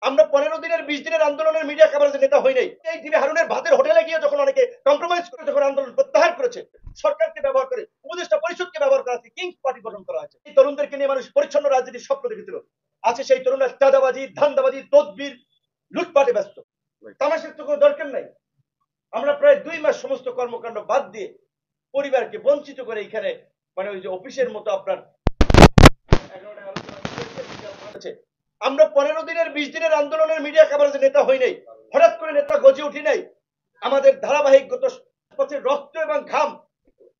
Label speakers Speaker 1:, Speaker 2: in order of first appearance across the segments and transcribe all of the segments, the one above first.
Speaker 1: আমরা 15 দিনের 20 দিনের আন্দোলনের মিডিয়া কভারেজে নেতা হই নাই। এই টিভি হারুনের ভাতের হোটেলে গিয়ে যখন অনেকে কম্প্রোমাইজ করে যখন আন্দোলন প্রত্যাহার করেছে, সরকারকে ব্যবহার করে, উপদেষ্টা পরিষদকে ব্যবহার করা হয়েছে, কিংস পার্টি গঠন করা হয়েছে। এই তরুণদেরকে নিয়ে মানুষ পরিচ্ছন্ন রাজনীতির স্বপ্ন দেখেছিল। আছে সেই তরুণরা চাঁদাবাজি, ধান্দাবাজি, তদবির, লুটপাটে ব্যস্ত। তামাশের তো কোনো দরকার নাই। আমরা প্রায় 2 মাস সমস্ত কর্মকাণ্ড বাদ দিয়ে পরিবারকে বঞ্চিত করে এখানে মানে ওই যে অফিসের মতো আপনার আমরা 15 দিনের 20 দিনের আন্দোলনের মিডিয়া কভারেজে নেতা হই নাই। হঠাৎ করে নেতা গজে উঠি নাই। আমাদের ধারাবাহিক গত পথের রক্ত এবং ঘাম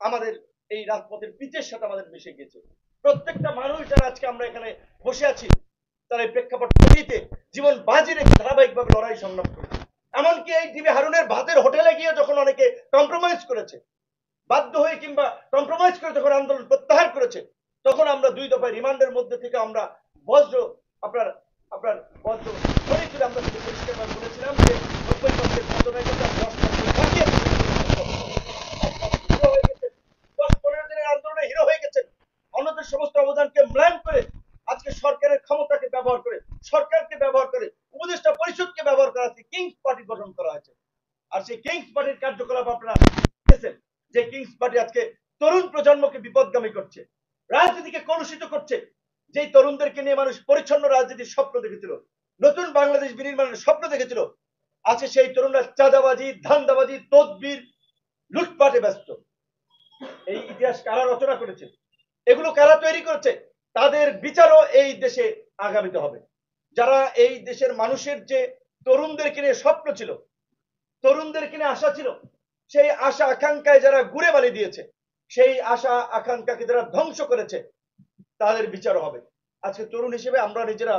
Speaker 1: আমাদের এই রাজপথের পিচের সাথে আমাদের মিশে গেছে। প্রত্যেকটা মানুষ যারা আজকে আমরা এখানে বসে আছি তারা এই প্রেক্ষাপট তৈরিতে জীবন বাজি রেখে ধারাবাহিকভাবে লড়াই সংগ্রাম করেছে। এমনকি এই টিভি হারুনের ভাতের হোটেলে গিয়ে যখন অনেকে কম্প্রোমাইজ করেছে, বাধ্য হয়ে কিংবা কম্প্রোমাইজ করে যখন আন্দোলন প্রত্যাহার করেছে, তখন আমরা 2 দফায় রিমান্ডের মধ্যে থেকে আমরা বজ্র আপনার আপনার বজ্র ধরে তুলে আমরা পরিষ্কারভাবে বলেছিলাম যে 90% ঘটনায় কিন্তু 10-15 দিনের আন্দোলনে হিরো হয়ে গেছেন। অন্যদের সমস্ত অবদানকে ম্লান করে আজকে সরকারের ক্ষমতাকে ব্যবহার করে, সরকারকে ব্যবহার করে, উপদেষ্টা পরিষদকে ব্যবহার করা হয়েছে, কিংস পার্টি গঠন করা হয়েছে। আর সেই কিংস পার্টির কার্যকলাপ আপনারা দেখেছেন যে কিংস পার্টি আজকে তরুণ প্রজন্মকে বিপদগামী করছে, রাজনীতিকে কলুষিত করছে। যেই তরুণদেরকে নিয়ে মানুষ পরিচ্ছন্ন রাজনীতির স্বপ্ন দেখেছিল, নতুন বাংলাদেশ বিনির্মাণের স্বপ্ন দেখেছিল, আছে সেই তরুণরা চাঁদাবাজি, ধান্দাবাজি, তদবির, লুটপাটে ব্যস্ত। এই ইতিহাস কারা রচনা করেছে, এগুলো কারা তৈরি করেছে, তাদের বিচারও এই দেশে আগামীতে হবে। যারা এই দেশের মানুষের যে তরুণদেরকে নিয়ে স্বপ্ন ছিল, তরুণদেরকে নিয়ে আশা ছিল, সেই আশা আকাঙ্ক্ষায় যারা গুড়ে বালি দিয়েছে, সেই আশা আকাঙ্ক্ষাকে যারা ধ্বংস করেছে, তাদের বিচার হবে। আজকে তরুণ হিসেবে আমরা নিজেরা